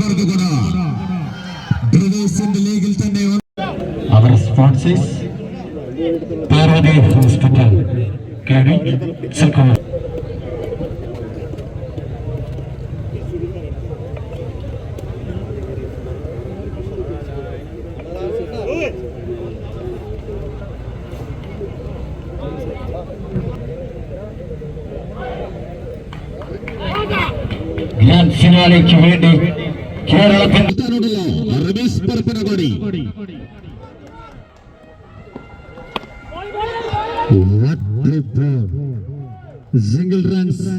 പേർക്ക് കൂടെ ബ്രദേഴ്സിന്റെ ലീഗിൽ തന്നെ അവർ സ്പോൺസേഴ്സ് പാർവതി ഹോസ്പിറ്റൽ കേടി സർക്കാർ ഗ്രാൻഡ് ഫിനാലേക്ക് വേണ്ടി കേരളത്തിനുള്ള Rameez Parappanangadi single runs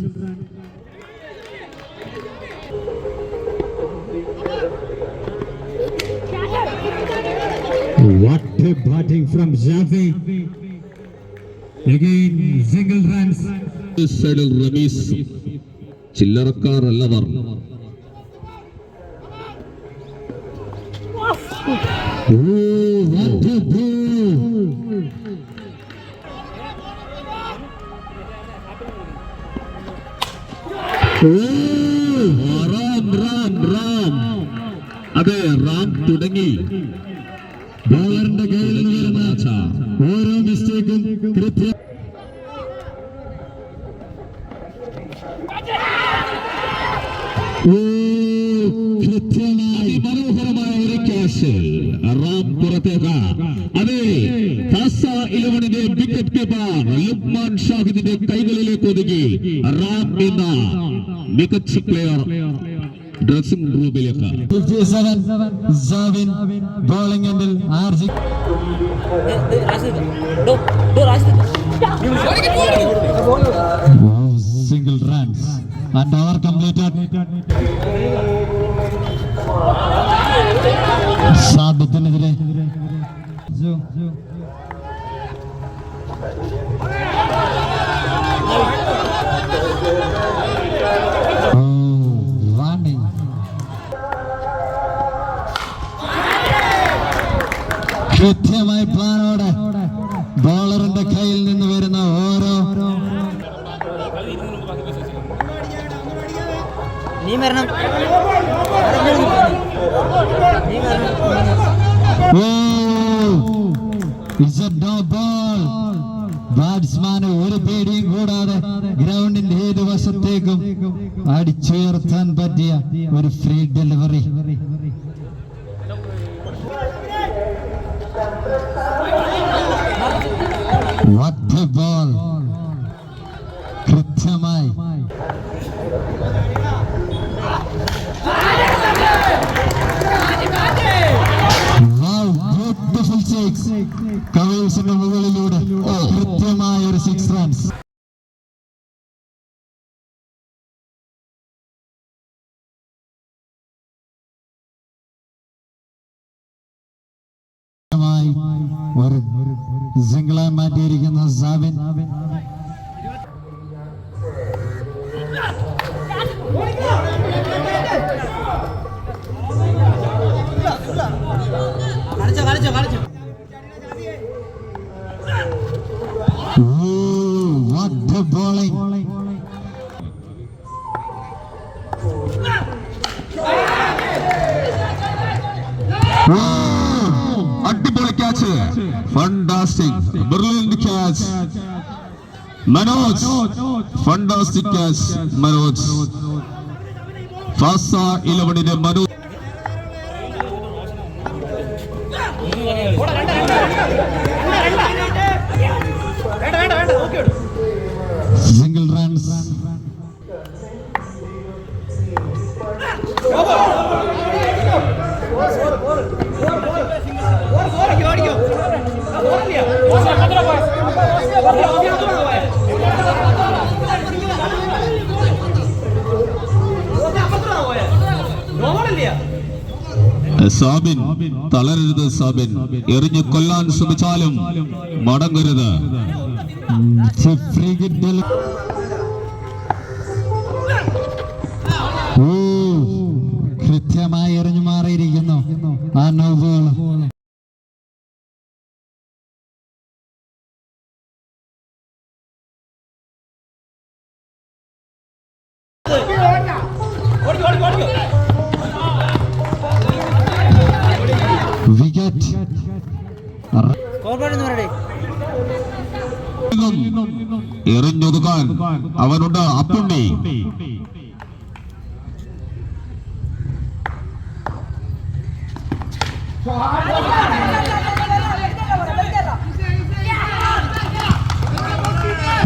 What a batting from Jafi. Again single runs. Saddle Ramis. ചില്ലറക്കാരല്ലവർ. അതെ റാം തുടങ്ങി. ബോളറിന്റെ കയ്യിൽ നിന്ന് വരുന്ന ഓരോ മിസ്റ്റേക്കും കൃത്യം കൃത്യമായി മനോഹരമായ ഒരു ക്യാച്ച്. റാം പുറത്തേക്ക്. അതെ താസ 11ന്റെ വിക്കറ്റ് കീപ്പർ ലുക്മാൻ ഷാഹിദിന്റെ കൈകളിലേക്ക് ഒതുങ്ങി. റാം എന്ന മികച്ച പ്ലെയർ ഡ്രസ്സിംഗ് റൂമിലേക്ക്. 57 Zavin bowling endil RG single runs and over completed. സാബിത്തിനെതിരെ കൃത്യമായി പ്ലാനോടെ ബോളറിന്റെ കയ്യിൽ നിന്ന് വരുന്ന ഓരോ ബാറ്റ്സ്മാന് ഒരു പേടിയും കൂടാതെ ഗ്രൗണ്ടിന്റെ ഏത് വശത്തേക്കും അടിച്ചുയർത്താൻ പറ്റിയ ഒരു free delivery. What a ball! കൃത്യമായി ബ്യൂട്ടിഫുൾ സിക്സ്. കവേഴ്സിന്റെ മുകളിലൂടെ കൃത്യമായ ഒരു 6 റൺസ്. ഒരു സിംഗിളായി മാറ്റിയിരിക്കുന്ന സാബിൻ. What a bowling! അടിപൊളി catch. Fantastic brilliant catch Manoj. Fantastic catch Manoj. Fasa 11ന്റെ മനോജ്. Single runs. സാബിൻ തളരരുത്. സാബിൻ എറിഞ്ഞു കൊല്ലാൻ ശ്രമിച്ചാലും മടങ്ങരുത്. കൃത്യമായി എറിഞ്ഞു മാറിയിരിക്കുന്നു ആ നോ ബോൾ. വിക്കറ്റ്. എറിഞ്ഞൊതുക്കാൻ അവനുണ്ട് അപ്പുണ്ണി.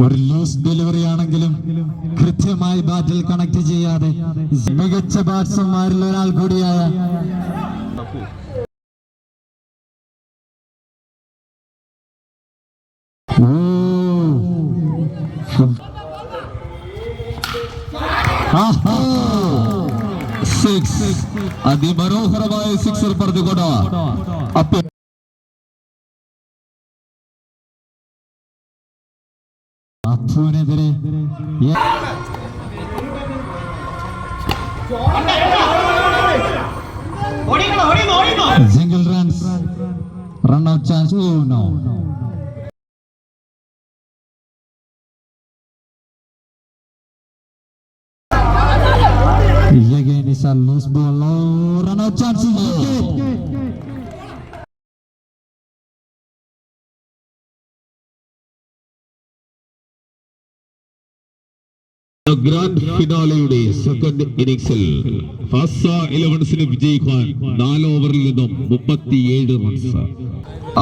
ഒരു ലൂസ് ഡെലിവറി ആണെങ്കിലും കൃത്യമായി ബാറ്റിൽ കണക്ട് ചെയ്യാതെ മികച്ച ബാറ്റ്സ്മാരിൽ ഒരാൾ കൂടിയായ അതിമനോഹരമായ സിക്സർ പറഞ്ഞുകൊണ്ട് അപ്പു അപ്പുവിനെതിരെ single runs, run out chance. Oh no. Again is a loose ball. Oh, run out chance. Grand ഫിനാലയുടെ സെക്കൻഡ് ഇന്നിംഗ്സിൽ ഫാസ 11 വിജയിക്കാൻ 4 ഓവറിൽ നിന്നും 37 റൺസ്.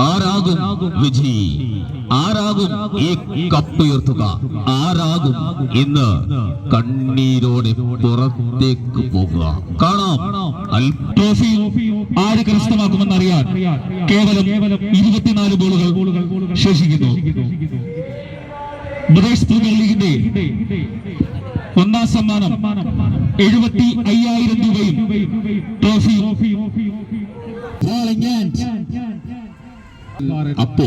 ആരാകും വിജയി? ആരാകും ഈ കപ്പ് ഉയർത്തുക? ആരാകും ഇന്ന് കണ്ണീരോടെ പുറത്തേക്ക് പോകുക? കാണാം. ട്രോഫി ആര് കരസ്ഥമാക്കുമെന്നറിയാൻ കേവലം 24 ബോളുകൾ ശേഷിക്കുന്നു. ബ്രിട്ടീഷ് പ്രീമിയർ ലീഗിന്റെ ഒന്നാം സമ്മാനം 75,000 രൂപയും ട്രോഫിയും അപ്പോ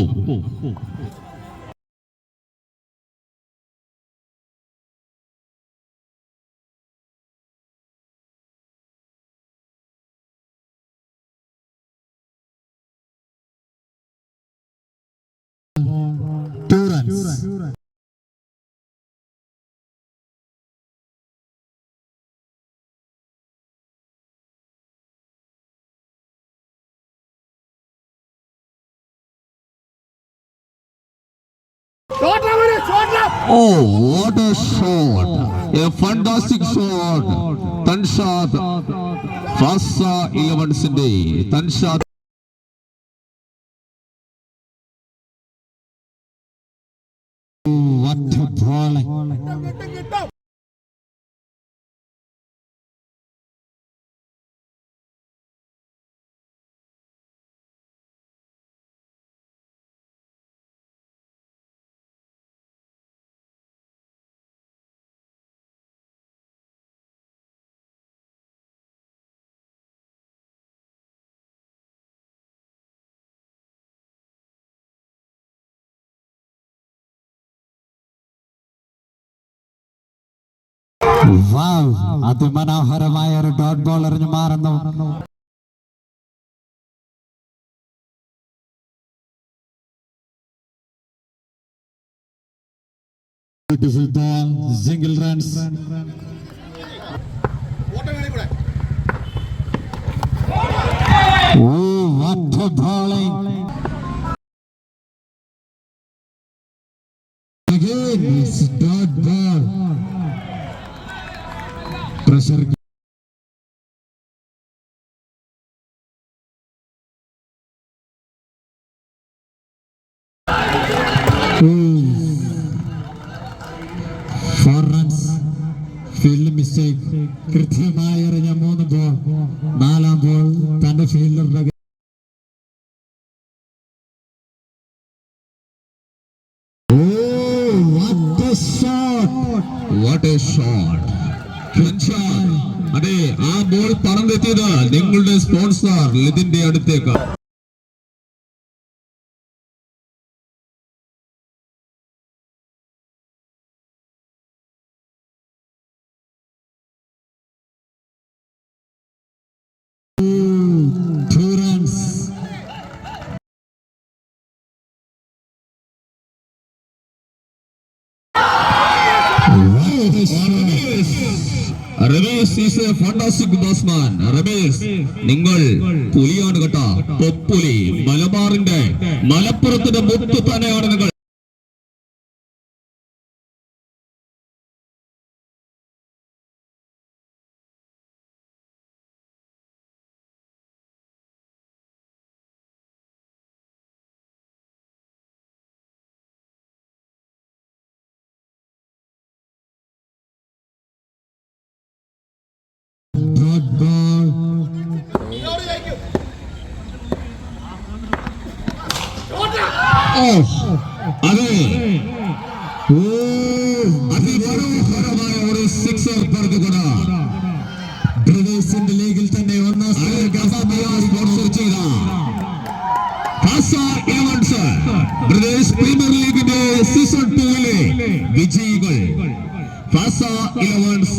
Oh, what a shot! A fantastic shot! Tanshad Fasa 11 Tanshad. What a ball! Wow, അതിമനോഹരമായ ഒരു ഡോട്ട് ബോൾ എറിഞ്ഞു മാറുന്നു. Beautiful ball, single runs. Oh, what a bowling! Again, it's dot ball. Pressure. Four runs. Field mistake. കൃത്യമായി എറിഞ്ഞ 3 ball. 4ാം ball തന്റെ ഫീൽഡറുടെ What a shot! അതെ, ആ ball പറന്നെത്തിയത് നിങ്ങളുടെ സ്പോൺസർ ലിതിന്റെ അടുത്തേക്ക്. Revis is a fantastic batsman Ramesh, നിങ്ങൾ പുലിയാണ് കേട്ടോ, പൊപ്പുലി. മലബാറിന്റെ മലപ്പുറത്തിന്റെ മുത്ത് തന്നെയാണ് നിങ്ങൾ. അതെ, അതിമനോഹരമായ ഒരു സിക്സർ പറഞ്ഞുകൊണ്ട് ബ്രദേഴ്സിന്റെ ലീഗിൽ തന്നെ ഒന്നാം സ്പോൺസർ ചെയ്ത ഫാസ ഇലവൻസ് ബ്രദേഴ്സ് പ്രീമിയർ ലീഗിന്റെ സീസൺ 2-ലെ വിജയികൾ ഫാസ ഇലവൻസ്.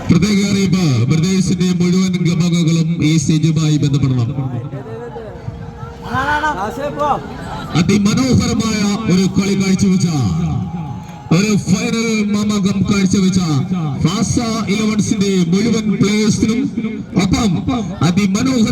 പ്രത്യേക അറിയിപ്പ്, ബ്രദേഴ്സിന്റെ മുഴുവൻ ഗമകങ്ങളും ഈ സ്റ്റേജുമായി ബന്ധപ്പെടണം. അതിമനോഹരമായ ഒരു കളി കാഴ്ചവെച്ച, ഒരു ഫൈനൽ മാമാങ്കം കാഴ്ചവെച്ച ഫാസ ഇലവൻസിന്റെ മുഴുവൻ പ്ലേയേഴ്സിനും ഒപ്പം അതിമനോഹര